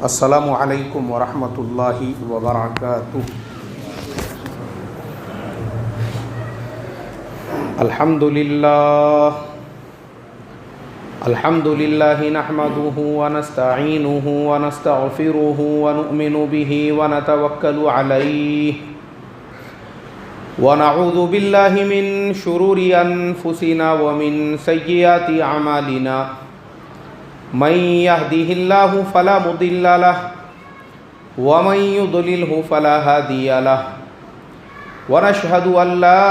السلام علیکم ورحمۃ اللہ وبرکاتہ۔ الحمد للہ نحمده ونستعینه ونستغفره ونؤمن به ونتوکل علیہ ونعوذ باللہ من شرور انفسنا ومن سیئات اعمالنا من يهده الله فلا مضل له ومن يضلله فلا هادي له ونشهد أن لا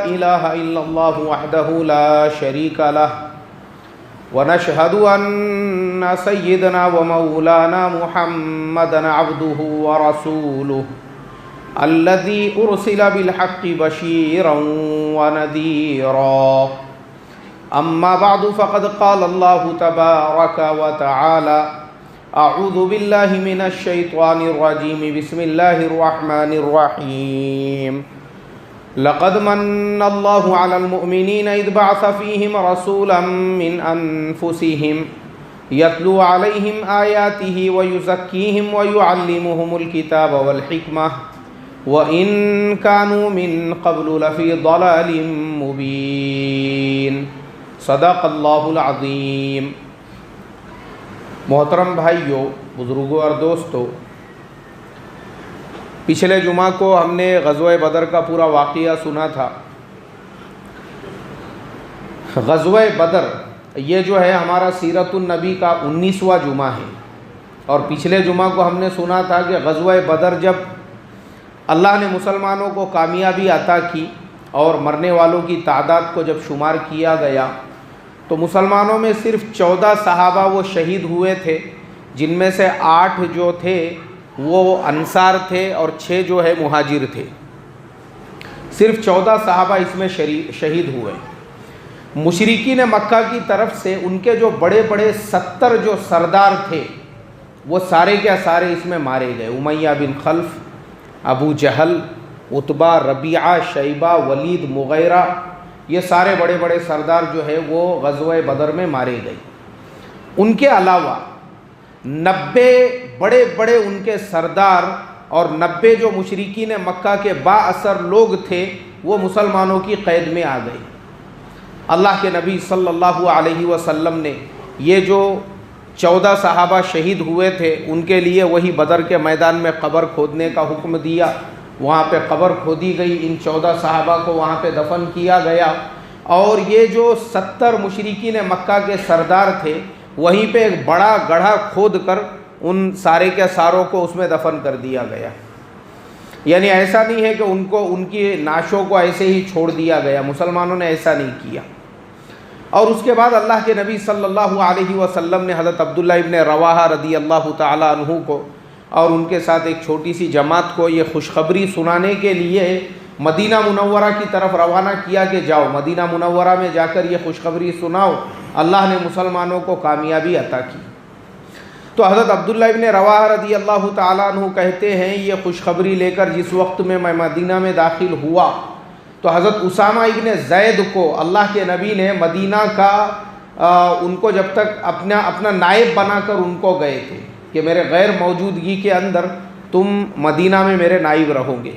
إله إلا الله وحده لا شريك له ونشهد أن سيدنا ومولانا محمدا عبده ورسوله الذي أرسل بالحق بشيرا ونذيرا، أما بعد فقد قال الله تبارك وتعالى: أعوذ بالله من الشيطان الرجيم، بسم الله الرحمن الرحيم. لقد من الله على المؤمنين إذ بعث فيهم رسولا من أنفسهم يتلو عليهم آياته ويزكيهم ويعلمهم الكتاب والحكمة وإن كانوا من قبل لفي ضلال مبين. صدق اللہ العظیم. محترم بھائیوں، بزرگوں اور دوستوں، پچھلے جمعہ کو ہم نے غزوہ بدر کا پورا واقعہ سنا تھا. غزوہ بدر یہ جو ہے ہمارا سیرت النبی کا 19واں جمعہ ہے، اور پچھلے جمعہ کو ہم نے سنا تھا کہ غزوہ بدر جب اللہ نے مسلمانوں کو کامیابی عطا کی اور مرنے والوں کی تعداد کو جب شمار کیا گیا تو مسلمانوں میں صرف 14 صحابہ وہ شہید ہوئے تھے، جن میں سے 8 جو تھے وہ انصار تھے اور 6 جو ہے مہاجر تھے. صرف 14 صحابہ اس میں شہید ہوئے. مشرکین مکہ کی طرف سے ان کے جو بڑے بڑے 70 جو سردار تھے وہ سارے کے سارے اس میں مارے گئے. امیہ بن خلف، ابو جہل، عتبہ، ربیعہ، شیبہ، ولید، مغیرہ، یہ سارے بڑے بڑے سردار جو ہے وہ غزوہ بدر میں مارے گئے. ان کے علاوہ 90 بڑے بڑے ان کے سردار اور 90 جو مشرکین مکہ کے با اثر لوگ تھے وہ مسلمانوں کی قید میں آ گئے. اللہ کے نبی صلی اللہ علیہ وسلم نے یہ جو 14 صحابہ شہید ہوئے تھے ان کے لیے وہی بدر کے میدان میں قبر کھودنے کا حکم دیا. وہاں پہ قبر کھودی گئی، ان 14 صحابہ کو وہاں پہ دفن کیا گیا، اور یہ جو 70 مشرکین مکہ کے سردار تھے وہیں پہ ایک بڑا گڑھا کھود کر ان سارے کے ساروں کو اس میں دفن کر دیا گیا. یعنی ایسا نہیں ہے کہ ان کی نعشوں کو ایسے ہی چھوڑ دیا گیا، مسلمانوں نے ایسا نہیں کیا. اور اس کے بعد اللہ کے نبی صلی اللہ علیہ وسلم نے حضرت عبداللہ ابن رواحہ رضی اللہ تعالی عنہ کو اور ان کے ساتھ ایک چھوٹی سی جماعت کو یہ خوشخبری سنانے کے لیے مدینہ منورہ کی طرف روانہ کیا کہ جاؤ مدینہ منورہ میں جا کر یہ خوشخبری سناؤ، اللہ نے مسلمانوں کو کامیابی عطا کی. تو حضرت عبداللہ ابن رواحہ رضی اللہ تعالیٰ عنہ کہتے ہیں یہ خوشخبری لے کر جس وقت میں مدینہ میں داخل ہوا تو حضرت اسامہ ابن زید کو اللہ کے نبی نے مدینہ کا ان کو جب تک اپنا نائب بنا کر ان کو گئے تھے کہ میرے غیر موجودگی کے اندر تم مدینہ میں میرے نائب رہو گے.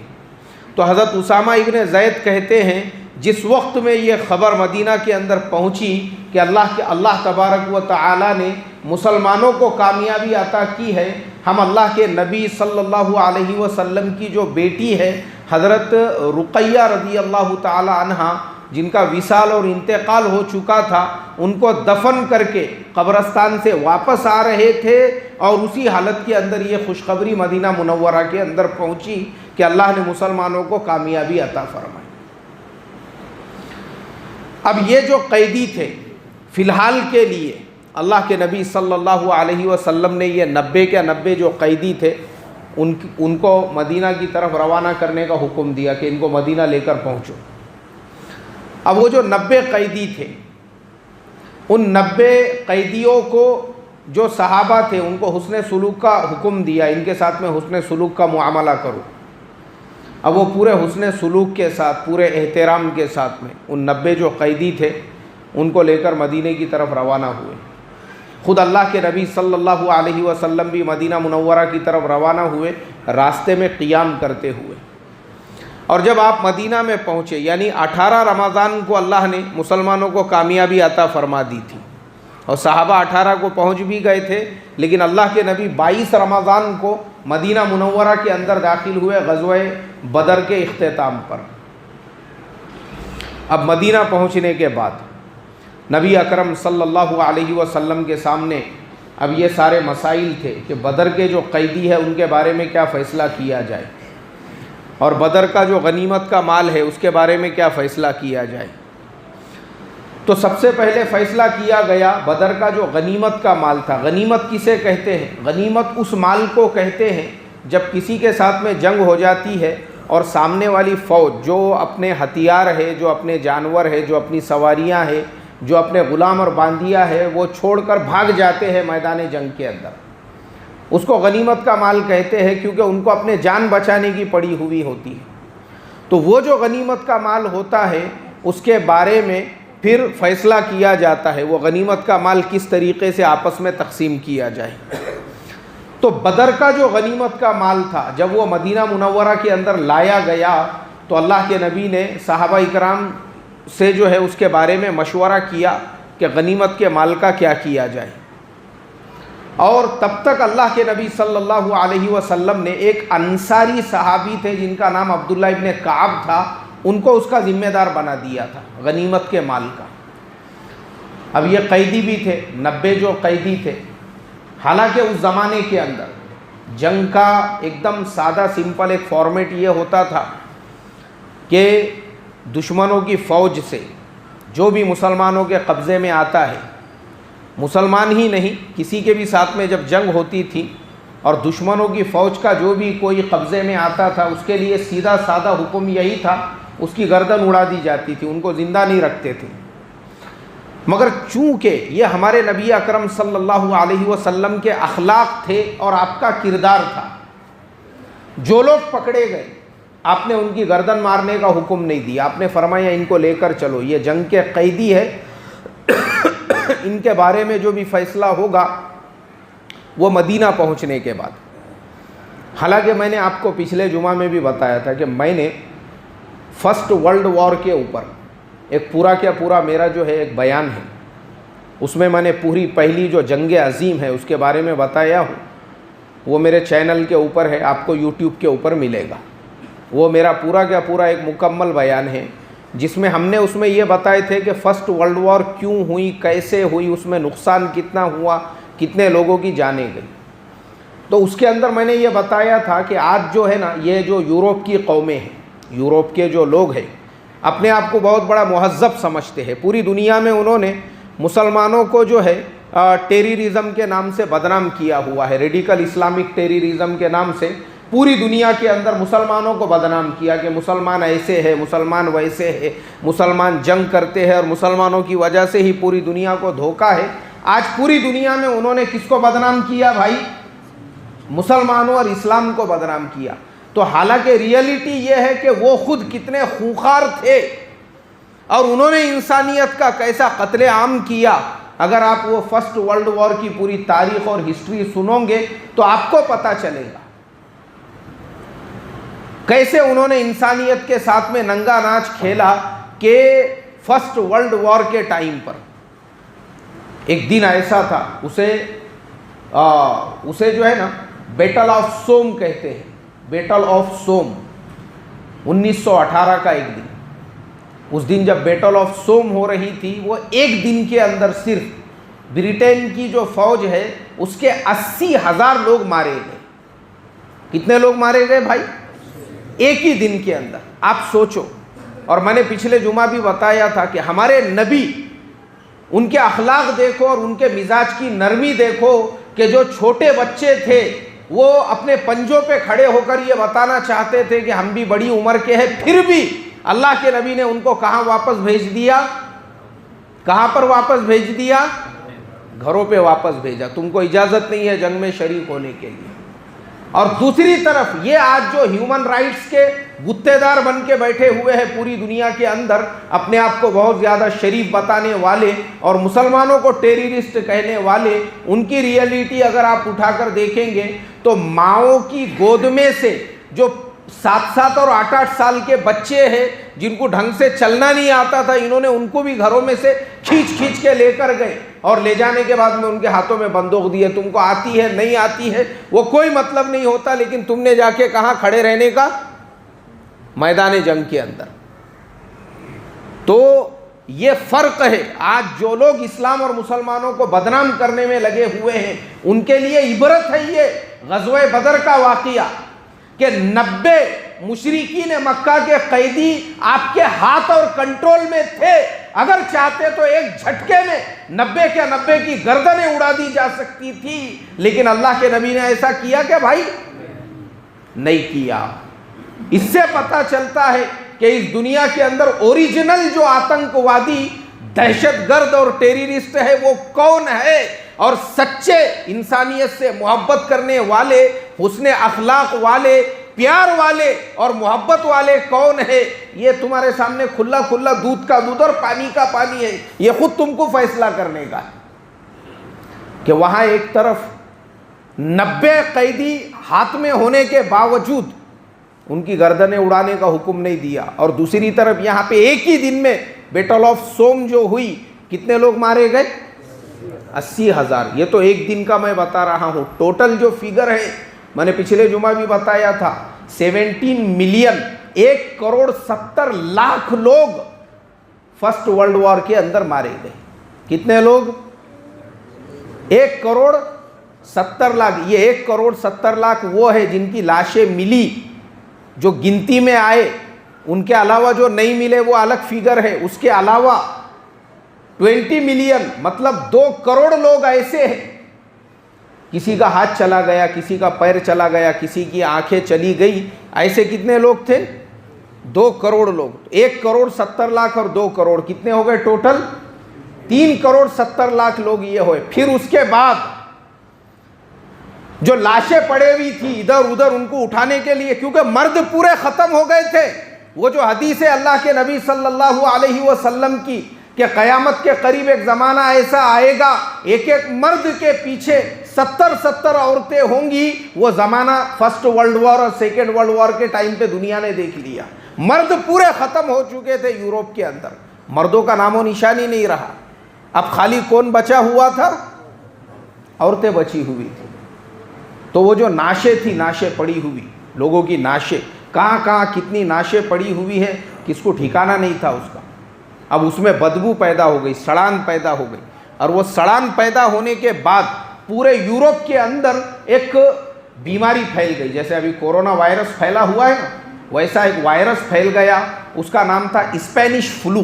تو حضرت اسامہ ابن زید کہتے ہیں جس وقت میں یہ خبر مدینہ کے اندر پہنچی کہ اللہ تبارک و تعالی نے مسلمانوں کو کامیابی عطا کی ہے، ہم اللہ کے نبی صلی اللہ علیہ وسلم کی جو بیٹی ہے حضرت رقیہ رضی اللہ تعالی عنہا جن کا وصال اور انتقال ہو چکا تھا، ان کو دفن کر کے قبرستان سے واپس آ رہے تھے، اور اسی حالت کے اندر یہ خوشخبری مدینہ منورہ کے اندر پہنچی کہ اللہ نے مسلمانوں کو کامیابی عطا فرمائی. اب یہ جو قیدی تھے فی الحال کے لیے اللہ کے نبی صلی اللہ علیہ وسلم نے یہ 90 کے 90 جو قیدی تھے ان کو مدینہ کی طرف روانہ کرنے کا حکم دیا کہ ان کو مدینہ لے کر پہنچو. اب وہ جو 90 قیدی تھے ان 90 قیدیوں کو جو صحابہ تھے ان کو حسن سلوک کا حکم دیا، ان کے ساتھ میں حسن سلوک کا معاملہ کرو. اب وہ پورے حسن سلوک کے ساتھ، پورے احترام کے ساتھ میں ان 90 جو قیدی تھے ان کو لے کر مدینے کی طرف روانہ ہوئے. خود اللہ کے نبی صلی اللہ علیہ وسلم بھی مدینہ منورہ کی طرف روانہ ہوئے راستے میں قیام کرتے ہوئے، اور جب آپ مدینہ میں پہنچے، یعنی 18 رمضان کو اللہ نے مسلمانوں کو کامیابی عطا فرما دی تھی، اور صحابہ 18 کو پہنچ بھی گئے تھے، لیکن اللہ کے نبی 22 رمضان کو مدینہ منورہ کے اندر داخل ہوئے غزوہ بدر کے اختتام پر۔ اب مدینہ پہنچنے کے بعد نبی اکرم صلی اللہ علیہ وسلم کے سامنے اب یہ سارے مسائل تھے کہ بدر کے جو قیدی ہے ان کے بارے میں کیا فیصلہ کیا جائے، اور بدر کا جو غنیمت کا مال ہے اس کے بارے میں کیا فیصلہ کیا جائے۔ تو سب سے پہلے فیصلہ کیا گیا بدر کا جو غنیمت کا مال تھا۔ غنیمت کسے کہتے ہیں؟ غنیمت اس مال کو کہتے ہیں جب کسی کے ساتھ میں جنگ ہو جاتی ہے اور سامنے والی فوج جو اپنے ہتھیار ہے، جو اپنے جانور ہے، جو اپنی سواریاں ہیں، جو اپنے غلام اور باندیا ہے، وہ چھوڑ کر بھاگ جاتے ہیں میدان جنگ کے اندر، اس کو غنیمت کا مال کہتے ہیں، کیونکہ ان کو اپنے جان بچانے کی پڑی ہوئی ہوتی ہے۔ تو وہ جو غنیمت کا مال ہوتا ہے اس کے بارے میں پھر فیصلہ کیا جاتا ہے، وہ غنیمت کا مال کس طریقے سے آپس میں تقسیم کیا جائے۔ تو بدر کا جو غنیمت کا مال تھا جب وہ مدینہ منورہ کے اندر لایا گیا تو اللہ کے نبی نے صحابہ اکرام سے جو ہے اس کے بارے میں مشورہ کیا کہ غنیمت کے مال کا کیا کیا جائے، اور تب تک اللہ کے نبی صلی اللہ علیہ وسلم نے ایک انصاری صحابی تھے جن کا نام عبداللہ ابن کعب تھا، ان کو اس کا ذمہ دار بنا دیا تھا غنیمت کے مال کا۔ اب یہ قیدی بھی تھے، 90 جو قیدی تھے، حالانکہ اس زمانے کے اندر جنگ کا ایک دم سادہ سمپل ایک فارمیٹ یہ ہوتا تھا کہ دشمنوں کی فوج سے جو بھی مسلمانوں کے قبضے میں آتا ہے، مسلمان ہی نہیں کسی کے بھی ساتھ میں جب جنگ ہوتی تھی اور دشمنوں کی فوج کا جو بھی کوئی قبضے میں آتا تھا، اس کے لیے سیدھا سادہ حکم یہی تھا اس کی گردن اڑا دی جاتی تھی، ان کو زندہ نہیں رکھتے تھے۔ مگر چونکہ یہ ہمارے نبی اکرم صلی اللہ علیہ وسلم کے اخلاق تھے اور آپ کا کردار تھا، جو لوگ پکڑے گئے آپ نے ان کی گردن مارنے کا حکم نہیں دیا، آپ نے فرمایا ان کو لے کر چلو، یہ جنگ کے قیدی ہے، ان کے بارے میں جو بھی فیصلہ ہوگا وہ مدینہ پہنچنے کے بعد۔ حالانکہ میں نے آپ کو پچھلے جمعہ میں بھی بتایا تھا کہ میں نے فرسٹ ورلڈ وار کے اوپر ایک پورا کیا پورا میرا جو ہے ایک بیان ہے، اس میں نے پوری پہلی جو جنگ عظیم ہے اس کے بارے میں بتایا ہوں، وہ میرے چینل کے اوپر ہے، آپ کو یوٹیوب کے اوپر ملے گا۔ وہ میرا پورا کیا پورا ایک مکمل بیان ہے جس میں ہم نے اس میں یہ بتائے تھے کہ فرسٹ ورلڈ وار کیوں ہوئی، کیسے ہوئی، اس میں نقصان کتنا ہوا، کتنے لوگوں کی جانیں گئی۔ تو اس کے اندر میں نے یہ بتایا تھا کہ آج جو ہے نا یہ جو یورپ کی قومیں ہیں، یورپ کے جو لوگ ہیں اپنے آپ کو بہت بڑا مہذب سمجھتے ہیں، پوری دنیا میں انہوں نے مسلمانوں کو جو ہے ٹیررزم کے نام سے بدنام کیا ہوا ہے، ریڈیکل اسلامک ٹیررزم کے نام سے پوری دنیا کے اندر مسلمانوں کو بدنام کیا کہ مسلمان ایسے ہے، مسلمان ویسے ہے، مسلمان جنگ کرتے ہیں اور مسلمانوں کی وجہ سے ہی پوری دنیا کو دھوکہ ہے۔ آج پوری دنیا میں انہوں نے کس کو بدنام کیا بھائی؟ مسلمانوں اور اسلام کو بدنام کیا۔ تو حالانکہ ریئلٹی یہ ہے کہ وہ خود کتنے خونخوار تھے اور انہوں نے انسانیت کا کیسا قتل عام کیا۔ اگر آپ وہ فرسٹ ورلڈ وار کی پوری تاریخ اور ہسٹری سنو گے تو آپ کو پتہ چلے گا کیسے انہوں نے انسانیت کے ساتھ میں ننگا ناچ کھیلا کہ فرسٹ ورلڈ وار کے ٹائم پر ایک دن ایسا تھا، اسے جو ہے نا بیٹل آف سوم کہتے ہیں، بیٹل آف سوم 1918 کا ایک دن۔ اس دن جب بیٹل آف سوم ہو رہی تھی، وہ ایک دن کے اندر صرف برٹین کی جو فوج ہے اس کے 80,000 لوگ مارے گئے۔ کتنے لوگ مارے گئے بھائی؟ ایک ہی دن کے اندر۔ آپ سوچو، اور میں نے پچھلے جمعہ بھی بتایا تھا کہ ہمارے نبی، ان کے اخلاق دیکھو اور ان کے مزاج کی نرمی دیکھو کہ جو چھوٹے بچے تھے وہ اپنے پنجوں پہ کھڑے ہو کر یہ بتانا چاہتے تھے کہ ہم بھی بڑی عمر کے ہیں، پھر بھی اللہ کے نبی نے ان کو کہاں واپس بھیج دیا؟ کہاں پر واپس بھیج دیا؟ گھروں پہ واپس بھیجا، تم کو اجازت نہیں ہے جنگ میں شریک ہونے کے لیے۔ اور دوسری طرف یہ آج جو ہیومن رائٹس کے گتے دار بن کے بیٹھے ہوئے ہیں پوری دنیا کے اندر، اپنے آپ کو بہت زیادہ شریف بتانے والے اور مسلمانوں کو ٹیررسٹ کہنے والے، ان کی ریئلٹی اگر آپ اٹھا کر دیکھیں گے تو ماؤں کی گود میں سے جو 7 اور 8 سال کے بچے ہیں جن کو ڈھنگ سے چلنا نہیں آتا تھا، انہوں نے ان کو بھی گھروں میں سے کھینچ کے لے کر گئے، اور لے جانے کے بعد میں ان کے ہاتھوں میں بندوق دی ہے، تم کو آتی ہے نہیں آتی ہے وہ کوئی مطلب نہیں ہوتا، لیکن تم نے جا کے کہاں کھڑے رہنے کا؟ میدان جنگ کے اندر۔ تو یہ فرق ہے۔ آج جو لوگ اسلام اور مسلمانوں کو بدنام کرنے میں لگے ہوئے ہیں ان کے لیے عبرت ہے یہ غزوہ بدر کا واقعہ، کہ 90 مشرکین مکہ کے قیدی آپ کے ہاتھ اور کنٹرول میں تھے، اگر چاہتے تو ایک جھٹکے میں 90 کے 90 کی گردنیں اڑا دی جا سکتی تھی، لیکن اللہ کے نبی نے ایسا کیا کہ بھائی نہیں کیا۔ اس سے پتہ چلتا ہے کہ اس دنیا کے اندر اوریجنل جو آتنکوادی، دہشت گرد اور ٹیررسٹ ہے وہ کون ہے، اور سچے انسانیت سے محبت کرنے والے، حسن اخلاق والے، پیار والے اور محبت والے کون ہے، یہ تمہارے سامنے کھلا کھلا دودھ کا دودھ اور پانی کا پانی ہے، یہ خود تم کو فیصلہ کرنے کا ہے۔ کہ وہاں ایک طرف 90 قیدی ہاتھ میں ہونے کے باوجود ان کی گردنیں اڑانے کا حکم نہیں دیا، اور دوسری طرف یہاں پہ ایک ہی دن میں بیٹل آف سوم جو ہوئی، کتنے لوگ مارے گئے؟ 80,000۔ یہ تو ایک دن کا میں بتا رہا ہوں، ٹوٹل جو فگر ہے میں نے پچھلے جمعہ بھی بتایا تھا، 17 ملین، 1,70,00,000 لوگ فرسٹ ورلڈ وار کے اندر مارے گئے۔ کتنے لوگ؟ 1,70,00,000۔ یہ 1,70,00,000 وہ ہے جن کی لاشیں ملی، جو گنتی میں آئے، ان کے علاوہ جو نہیں ملے وہ الگ فگر ہے۔ اس کے علاوہ 20 ملین، مطلب 2 کروڑ لوگ ایسے ہیں، کسی کا ہاتھ چلا گیا، کسی کا پیر چلا گیا، کسی کی آنکھیں چلی گئی، ایسے کتنے لوگ تھے؟ 2 کروڑ لوگ۔ 1,70,00,000 اور 2 کروڑ کتنے ہو گئے ٹوٹل؟ 3,70,00,000 لوگ یہ ہوئے۔ پھر اس کے بعد جو لاشیں پڑے ہوئی تھی ادھر ادھر، ان کو اٹھانے کے لیے، کیونکہ مرد پورے ختم ہو گئے تھے، وہ جو حدیث ہے اللہ کے نبی صلی اللہ علیہ وسلم کی کہ قیامت کے قریب ایک زمانہ ایسا آئے گا، ایک ایک مرد کے پیچھے 70 عورتیں ہوں گی، وہ زمانہ فرسٹ ورلڈ وار اور سیکنڈ ورلڈ وار کے ٹائم پہ دنیا نے دیکھ لیا۔ مرد پورے ختم ہو چکے تھے یورپ کے اندر، مردوں کا نام و نشانی نہیں رہا۔ اب خالی کون بچا ہوا تھا؟ عورتیں بچی ہوئی تھی۔ تو وہ جو ناشیں تھی، ناشیں پڑی ہوئی، لوگوں کی ناشیں، کہاں کہاں کتنی ناشیں پڑی ہوئی ہے، کس کو ٹھکانہ نہیں تھا اس کا۔ اب اس میں بدبو پیدا ہو گئی، سڑان پیدا ہو گئی، اور وہ سڑان پیدا ہونے کے بعد پورے یورپ کے اندر ایک بیماری پھیل گئی۔ جیسے ابھی کورونا وائرس پھیلا ہوا ہے نا، ویسا ایک وائرس پھیل گیا، اس کا نام تھا اسپینش فلو۔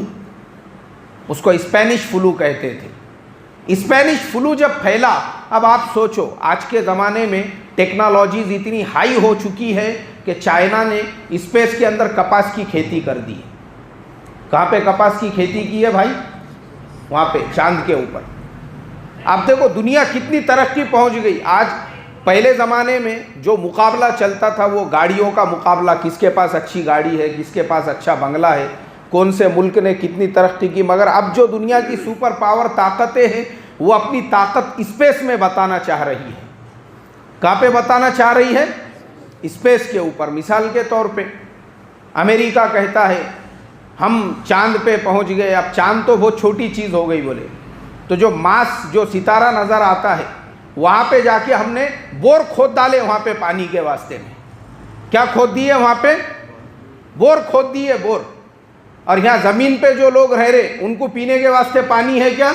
اس کو اسپینش فلو کہتے تھے۔ اسپینش فلو جب پھیلا، اب آپ سوچو آج کے زمانے میں ٹیکنالوجیز اتنی ہائی ہو چکی ہے کہ چائنا نے اسپیس کے اندر کپاس کی کھیتی کر دی ہے۔ کہاں پہ کپاس کی کھیتی کی ہے بھائی؟ وہاں پہ چاند کے اوپر۔ آپ دیکھو دنیا کتنی ترقی پہنچ گئی۔ آج پہلے زمانے میں جو مقابلہ چلتا تھا وہ گاڑیوں کا مقابلہ، کس کے پاس اچھی گاڑی ہے، کس کے پاس اچھا بنگلہ ہے، کون سے ملک نے کتنی ترقی کی۔ مگر اب جو دنیا کی سپر پاور طاقتیں ہیں وہ اپنی طاقت اسپیس میں بتانا چاہ رہی ہے۔ کہاں پہ بتانا چاہ رہی ہے؟ اسپیس کے اوپر۔ مثال کے طور پہ امریکہ کہتا ہے ہم چاند پہ پہنچ گئے، اب چاند تو بہت چھوٹی چیز ہو گئی بولے، تو جو مارس، جو ستارہ نظر آتا ہے، وہاں پہ جا کے ہم نے بور کھود ڈالے وہاں پہ پانی کے واسطے میں۔ کیا کھود دیے وہاں پہ؟ بور کھود دیے، بور۔ اور یہاں زمین پہ جو لوگ رہ رہے ان کو پینے کے واسطے پانی ہے کیا؟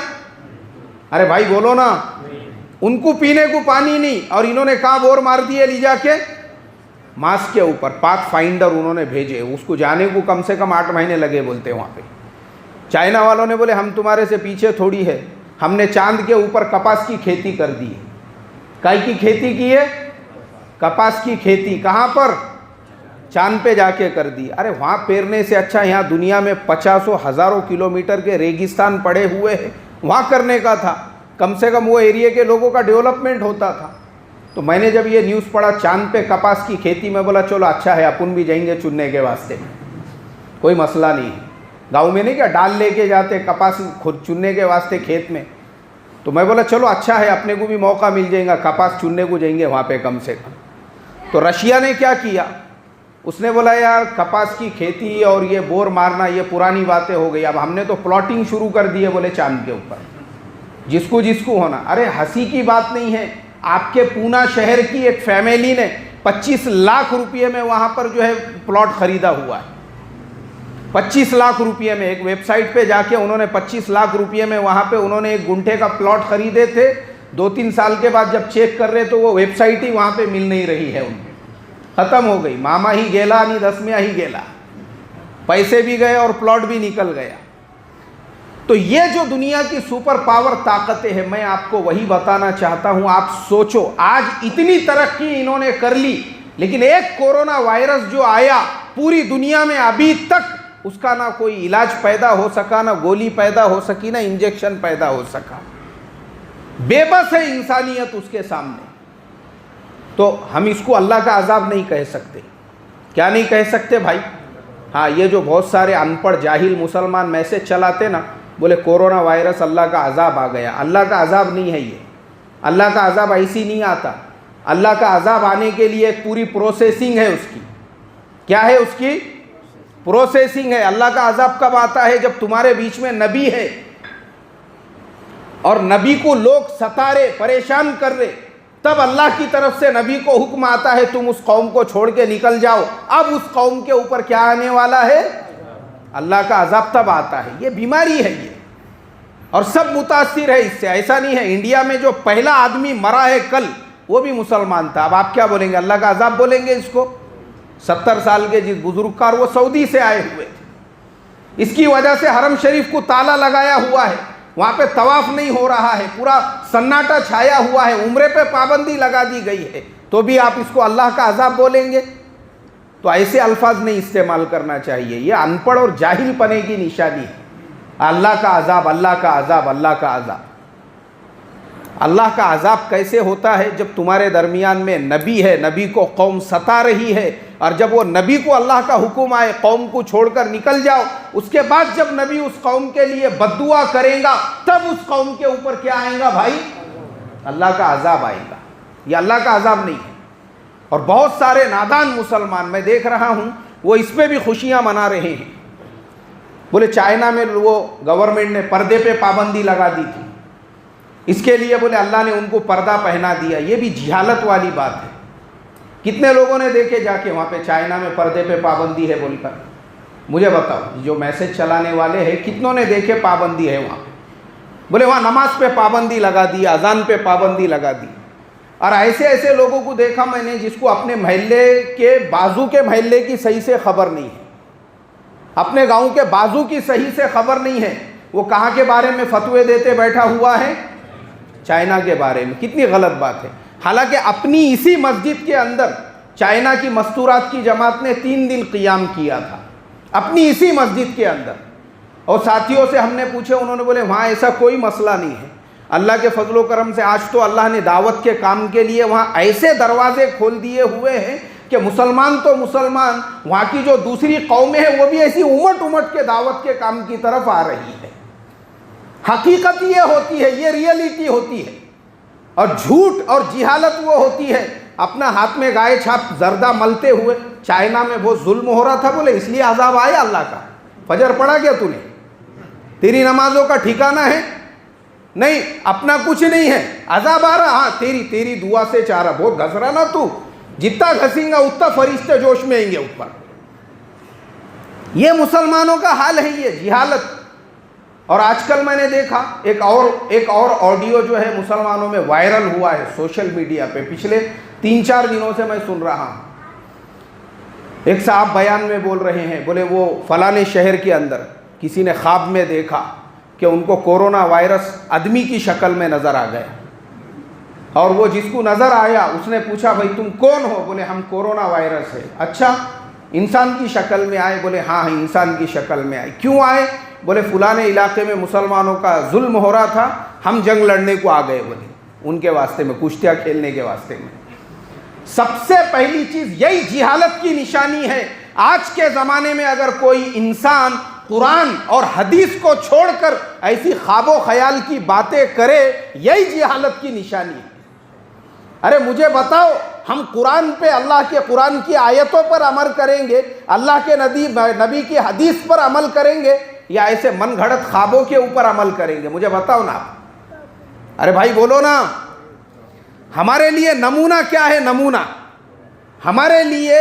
ارے بھائی بولو نا، ان کو پینے کو پانی نہیں، اور انہوں نے کہاں بور مار دیے لی جا کے؟ مارس کے اوپر۔ پاک فائنڈر انہوں نے بھیجے، اس کو جانے کو کم سے کم 8 مہینے لگے بولتے وہاں پہ۔ چائنا والوں نے بولے ہم تمہارے سے پیچھے تھوڑی ہے، ہم نے چاند کے اوپر کپاس کی کھیتی کر دی ہے۔ کائی کی کھیتی کی ہے؟ کپاس کی کھیتی۔ کہاں پر؟ چاند پہ جا کے کر دی۔ ارے وہاں پیرنے سے اچھا یہاں دنیا میں 50 ہزاروں کلومیٹر کے ریگستان پڑے ہوئے ہیں، وہاں کرنے کا تھا، کم سے کم وہ ایریے کے لوگوں کا ڈیولپمنٹ ہوتا تھا۔ تو میں نے جب یہ نیوز پڑھا چاند پہ کپاس کی کھیتی میں بولا چلو اچھا ہے اپن بھی جائیں گے چننے کے واسطے, کوئی مسئلہ نہیں ہے. گاؤں میں نہیں کیا ڈال لے کے جاتے کپاس خود چننے کے واسطے کھیت میں, تو میں بولا چلو اچھا ہے اپنے کو بھی موقع مل جائے گا, کپاس چننے کو جائیں گے وہاں پہ کم سے کم. تو رشیا نے کیا کیا, اس نے بولا یار کپاس کی کھیتی اور یہ بور مارنا یہ پرانی باتیں ہو گئی, اب ہم نے تو پلاٹنگ شروع کر دی ہے بولے چاند کے اوپر, جس کو ہونا. ارے ہنسی کی بات نہیں ہے, آپ کے پونا شہر کی ایک فیملی نے 25 لاکھ روپے میں وہاں پر جو ہے پلاٹ خریدا ہوا ہے. 25 لاکھ روپے میں ایک ویب سائٹ پہ جا کے انہوں نے 25 لاکھ روپے میں وہاں پہ انہوں نے ایک گنٹے کا پلاٹ خریدے تھے. 2-3 سال کے بعد جب چیک کر رہے تو وہ ویب سائٹ ہی وہاں پہ مل نہیں رہی ہے, ان ختم ہو گئی. ماما ہی گیلا نہیں دسمیاں ہی گیلا, پیسے بھی گئے اور پلاٹ بھی نکل گیا. تو یہ جو دنیا کی سپر پاور طاقتیں ہیں میں آپ کو وہی بتانا چاہتا ہوں. آپ سوچو آج اتنی ترقی انہوں نے کر لی, لیکن ایک کورونا وائرس جو آیا پوری دنیا میں ابھی تک اس کا نہ کوئی علاج پیدا ہو سکا, نہ گولی پیدا ہو سکی, نہ انجیکشن پیدا ہو سکا. بے بس ہے انسانیت اس کے سامنے. تو ہم اس کو اللہ کا عذاب نہیں کہہ سکتے. کیا نہیں کہہ سکتے بھائی؟ ہاں, یہ جو بہت سارے ان پڑھ جاہل مسلمان میسج چلاتے نا, بولے کورونا وائرس اللہ کا عذاب آ گیا. اللہ کا عذاب نہیں ہے یہ, اللہ کا عذاب ایسی نہیں آتا. اللہ کا عذاب آنے کے لیے ایک پوری پروسیسنگ ہے اس کی. کیا ہے اس کی پروسیسنگ ہے. اللہ کا عذاب کب آتا ہے؟ جب تمہارے بیچ میں نبی ہے اور نبی کو لوگ ستا رہے پریشان کر رہے, تب اللہ کی طرف سے نبی کو حکم آتا ہے تم اس قوم کو چھوڑ کے نکل جاؤ. اب اس قوم کے اوپر کیا آنے والا ہے؟ اللہ کا عذاب تب آتا ہے. یہ بیماری ہے یہ, اور سب متاثر ہے اس سے. ایسا نہیں ہے, انڈیا میں جو پہلا آدمی مرا ہے کل وہ بھی مسلمان تھا. اب آپ کیا بولیں گے؟ اللہ کا عذاب بولیں گے اس کو؟ 70 سال کے جس بزرگ کا, وہ سعودی سے آئے ہوئے تھے. اس کی وجہ سے حرم شریف کو تالا لگایا ہوا ہے, وہاں پہ طواف نہیں ہو رہا ہے, پورا سناٹا چھایا ہوا ہے, عمرے پہ پابندی لگا دی گئی ہے, تو بھی آپ اس کو اللہ کا عذاب بولیں گے؟ تو ایسے الفاظ نہیں استعمال کرنا چاہیے. یہ ان پڑھ اور جاہل پنے کی نشانی ہے. اللہ کا عذاب, اللہ کا عذاب, اللہ کا عذاب. اللہ کا عذاب کیسے ہوتا ہے؟ جب تمہارے درمیان میں نبی ہے, نبی کو قوم ستا رہی ہے, اور جب وہ نبی کو اللہ کا حکم آئے قوم کو چھوڑ کر نکل جاؤ, اس کے بعد جب نبی اس قوم کے لیے بد دعا کرے گا تب اس قوم کے اوپر کیا آئے گا بھائی؟ اللہ کا عذاب آئے گا. یہ اللہ کا عذاب نہیں ہے. اور بہت سارے نادان مسلمان میں دیکھ رہا ہوں وہ اس پہ بھی خوشیاں منا رہے ہیں. بولے چائنا میں وہ گورنمنٹ نے پردے پہ پابندی لگا دی تھی, اس کے لیے بولے اللہ نے ان کو پردہ پہنا دیا. یہ بھی جہالت والی بات ہے. کتنے لوگوں نے دیکھے جا کے وہاں پہ چائنا میں پردے پہ پابندی ہے بول کر؟ مجھے بتاؤ, جو میسج چلانے والے ہیں کتنوں نے دیکھے پابندی ہے وہاں پہ؟ بولے وہاں نماز پہ پابندی لگا دی, اذان پہ پابندی لگا دی. اور ایسے ایسے لوگوں کو دیکھا میں نے جس کو اپنے محلے کے بازو کے محلے کی صحیح سے خبر نہیں ہے, اپنے گاؤں کے بازو کی صحیح سے خبر نہیں ہے. وہ کہاں کے بارے میں فتوے دیتے بیٹھا ہوا ہے؟ چائنا کے بارے میں. کتنی غلط بات ہے. حالانکہ اپنی اسی مسجد کے اندر چائنا کی مستورات کی جماعت نے 3 دن قیام کیا تھا, اپنی اسی مسجد کے اندر. اور ساتھیوں سے ہم نے پوچھے, انہوں نے بولے وہاں ایسا کوئی مسئلہ نہیں ہے. اللہ کے فضل و کرم سے آج تو اللہ نے دعوت کے کام کے لیے وہاں ایسے دروازے کھول دیے ہوئے ہیں کہ مسلمان تو مسلمان, وہاں کی جو دوسری قومیں ہیں وہ بھی ایسی امٹ کے دعوت کے کام کی طرف آ رہی ہے. حقیقت یہ ہوتی ہے, یہ ریئلٹی ہوتی ہے. اور جھوٹ اور جہالت وہ ہوتی ہے اپنا ہاتھ میں گائے چھاپ زردہ ملتے ہوئے. چائنا میں بہت ظلم ہو رہا تھا, بولے اس لیے عذاب آیا اللہ کا. فجر پڑھا کیا تو نے؟ تیری نمازوں کا ٹھکانہ ہے؟ نہیں, اپنا کچھ نہیں ہے, عذاب آ رہا. ہاں تیری دعا سے چاہ رہا. بہت گھس رہا نا تو, جتنا گھسیں گا اتنا فرشتے جوش میں آئیں گے اوپر. یہ مسلمانوں کا حال ہے, یہ جہالت. اور آج کل میں نے دیکھا ایک اور آڈیو جو ہے مسلمانوں میں وائرل ہوا ہے سوشل میڈیا پہ, پچھلے 3-4 دنوں سے میں سن رہا ہوں. ایک صاحب بیان میں بول رہے ہیں, بولے وہ فلانے شہر کے اندر کسی نے خواب میں دیکھا کہ ان کو کورونا وائرس آدمی کی شکل میں نظر آ گیا, اور وہ جس کو نظر آیا اس نے پوچھا بھائی تم کون ہو؟ بولے ہم کورونا وائرس ہے. اچھا انسان کی شکل میں آئے؟ بولے ہاں انسان کی شکل میں آئے. کیوں آئے؟ بولے فلانے علاقے میں مسلمانوں کا ظلم ہو رہا تھا, ہم جنگ لڑنے کو آ گئے, بولے ان کے واسطے میں, کشتیاں کھیلنے کے واسطے میں. سب سے پہلی چیز یہی جہالت کی نشانی ہے۔ آج کے زمانے میں اگر کوئی انسان قرآن اور حدیث کو چھوڑ کر ایسی خواب و خیال کی باتیں کرے، یہی جہالت کی نشانی ہے۔ ارے مجھے بتاؤ، ہم قرآن پہ، اللہ کے قرآن کی آیتوں پر عمل کریں گے، اللہ کے نبی کی حدیث پر عمل کریں گے، یا ایسے من گھڑت خوابوں کے اوپر عمل کریں گے؟ مجھے بتاؤ نا۔ ارے بھائی بولو نا، ہمارے لیے نمونہ کیا ہے؟ نمونہ ہمارے لیے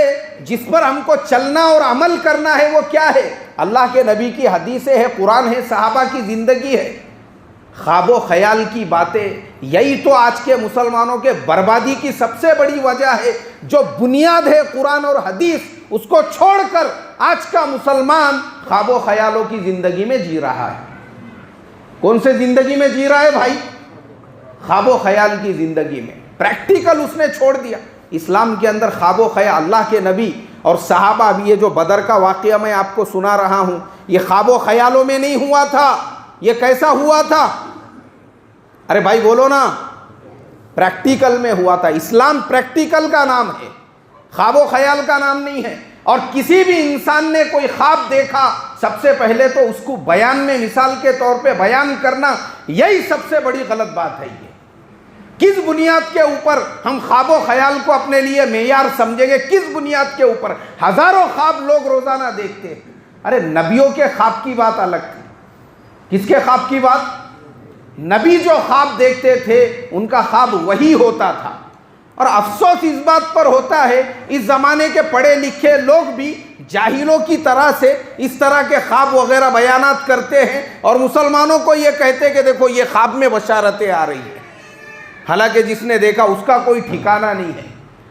جس پر ہم کو چلنا اور عمل کرنا ہے وہ کیا ہے؟ اللہ کے نبی کی حدیثیں ہے، قرآن ہے، صحابہ کی زندگی ہے۔ خواب و خیال کی باتیں، یہی تو آج کے مسلمانوں کے بربادی کی سب سے بڑی وجہ ہے۔ جو بنیاد ہے قرآن اور حدیث، اس کو چھوڑ کر آج کا مسلمان خواب و خیالوں کی زندگی میں جی رہا ہے۔ کون سے زندگی میں جی رہا ہے بھائی؟ خواب و خیال کی زندگی میں۔ پریکٹیکل اس نے چھوڑ دیا۔ اسلام کے اندر خواب و خیال، اللہ کے نبی اور صحابہ، ابھی یہ جو بدر کا واقعہ میں آپ کو سنا رہا ہوں، یہ خواب و خیالوں میں نہیں ہوا تھا۔ یہ کیسا ہوا تھا؟ ارے بھائی بولو نا، پریکٹیکل میں ہوا تھا۔ اسلام پریکٹیکل کا نام ہے، خواب و خیال کا نام نہیں ہے۔ اور کسی بھی انسان نے کوئی خواب دیکھا، سب سے پہلے تو اس کو بیان میں مثال کے طور پہ بیان کرنا، یہی سب سے بڑی غلط بات ہے۔ یہ کس بنیاد کے اوپر ہم خواب و خیال کو اپنے لیے معیار سمجھیں گے؟ کس بنیاد کے اوپر؟ ہزاروں خواب لوگ روزانہ دیکھتے ہیں۔ ارے نبیوں کے خواب کی بات الگ تھی۔ کس کے خواب کی بات؟ نبی جو خواب دیکھتے تھے ان کا خواب وہی ہوتا تھا۔ اور افسوس اس بات پر ہوتا ہے، اس زمانے کے پڑھے لکھے لوگ بھی جاہلوں کی طرح سے اس طرح کے خواب وغیرہ بیانات کرتے ہیں، اور مسلمانوں کو یہ کہتے کہ دیکھو یہ خواب میں بشارتیں آ رہی ہیں، حالانکہ جس نے دیکھا اس کا کوئی ٹھکانہ نہیں ہے۔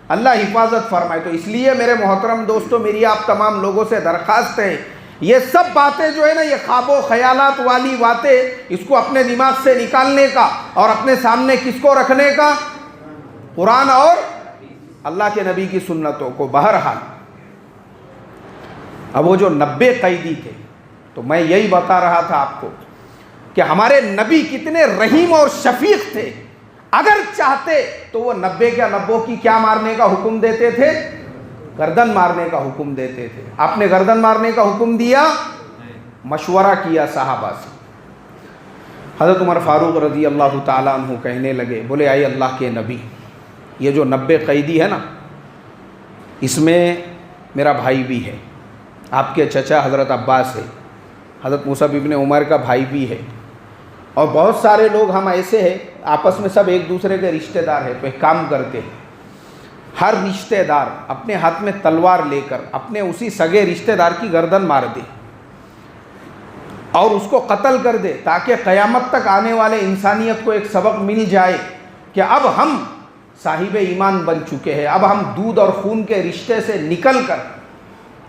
اللہ حفاظت فرمائے۔ تو اس لیے میرے محترم دوستو، میری آپ تمام لوگوں سے درخواست ہے، یہ سب باتیں جو ہے نا، یہ خواب و خیالات والی باتیں، اس کو اپنے دماغ سے نکالنے کا اور اپنے سامنے کس کو رکھنے کا؟ قرآن اور اللہ کے نبی کی سنتوں کو۔ بہرحال اب وہ جو 90 قیدی تھے، تو میں یہی بتا رہا تھا آپ کو کہ ہمارے نبی کتنے رحیم اور شفیق تھے۔ اگر چاہتے تو وہ 90 کے 90 کی کیا مارنے کا حکم دیتے تھے؟ گردن مارنے کا حکم دیتے تھے۔ آپ نے گردن مارنے کا حکم دیا؟ مشورہ کیا صحابہ سے۔ حضرت عمر فاروق رضی اللہ تعالیٰ عنہ کہنے لگے، بولے اے اللہ کے نبی، یہ جو 90 قیدی ہے نا، اس میں میرا بھائی بھی ہے، آپ کے چچا حضرت عباس ہے، حضرت مصعب ابن عمر کا بھائی بھی ہے، اور بہت سارے لوگ ہم ایسے ہیں آپس میں سب ایک دوسرے کے رشتہ دار ہیں۔ تو ایک کام کرتے ہیں، ہر رشتہ دار اپنے ہاتھ میں تلوار لے کر اپنے اسی سگے رشتہ دار کی گردن مار دے اور اس کو قتل کر دے، تاکہ قیامت تک آنے والے انسانیت کو ایک سبق مل جائے کہ اب ہم صاحب ایمان بن چکے ہیں، اب ہم دودھ اور خون کے رشتے سے نکل کر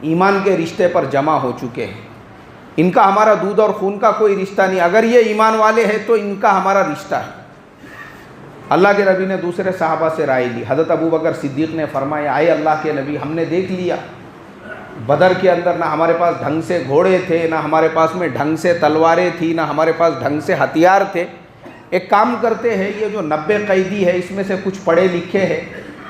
ایمان کے رشتے پر جمع ہو چکے ہیں۔ ان کا ہمارا دودھ اور خون کا کوئی رشتہ نہیں، اگر یہ ایمان والے ہیں تو ان کا ہمارا رشتہ ہے۔ اللہ کے نبی نے دوسرے صحابہ سے رائے لی۔ حضرت ابو بکر صدیق نے فرمایا، اے اللہ کے نبی، ہم نے دیکھ لیا بدر کے اندر نہ ہمارے پاس ڈھنگ سے گھوڑے تھے، نہ ہمارے پاس میں ڈھنگ سے تلواریں تھی، نہ ہمارے پاس ڈھنگ سے ہتھیار تھے۔ ایک کام کرتے ہیں، یہ جو 90 قیدی ہے اس میں سے کچھ پڑھے لکھے ہیں،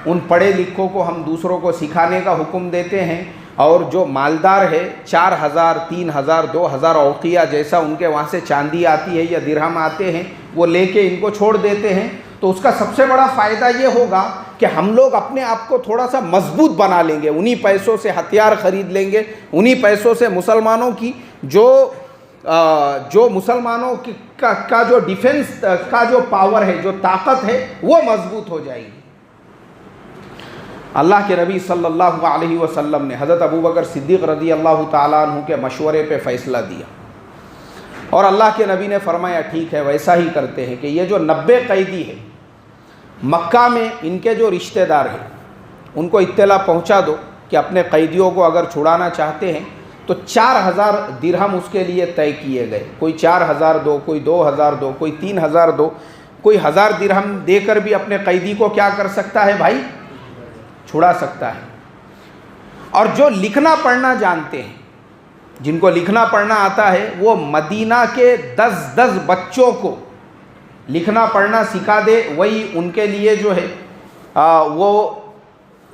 ان پڑھے لکھوں کو ہم دوسروں کو سکھانے کا حکم دیتے ہیں، اور جو مالدار ہے 4000 3000 2000 اوقیہ جیسا ان کے وہاں سے چاندی آتی ہے یا درہم آتے ہیں، وہ لے کے ان کو چھوڑ دیتے ہیں۔ تو اس کا سب سے بڑا فائدہ یہ ہوگا کہ ہم لوگ اپنے آپ کو تھوڑا سا مضبوط بنا لیں گے، انہی پیسوں سے ہتھیار خرید لیں گے، انہی پیسوں سے مسلمانوں کی جو مسلمانوں کا جو ڈیفنس کا جو پاور ہے، جو طاقت ہے، وہ مضبوط ہو جائے گی۔ اللہ کے نبی صلی اللہ علیہ وسلم نے حضرت ابو بکر صدیق رضی اللہ تعالیٰ عنہ کے مشورے پہ فیصلہ دیا، اور اللہ کے نبی نے فرمایا ٹھیک ہے، ویسا ہی کرتے ہیں کہ یہ جو 90 قیدی ہے، مکہ میں ان کے جو رشتہ دار ہیں ان کو اطلاع پہنچا دو کہ اپنے قیدیوں کو اگر چھڑانا چاہتے ہیں تو 4000 درہم اس کے لیے طے کیے گئے۔ کوئی 4000 دو، کوئی 2000 دو، کوئی 3000 دو، کوئی 1000 درہم دے کر بھی اپنے قیدی کو کیا کر سکتا ہے بھائی؟ چھڑا سکتا ہے۔ اور جو لکھنا پڑھنا جانتے ہیں، جن کو لکھنا پڑھنا آتا ہے، وہ مدینہ کے 10 بچوں کو لکھنا پڑھنا سکھا دے، وہی ان کے لیے جو ہے وہ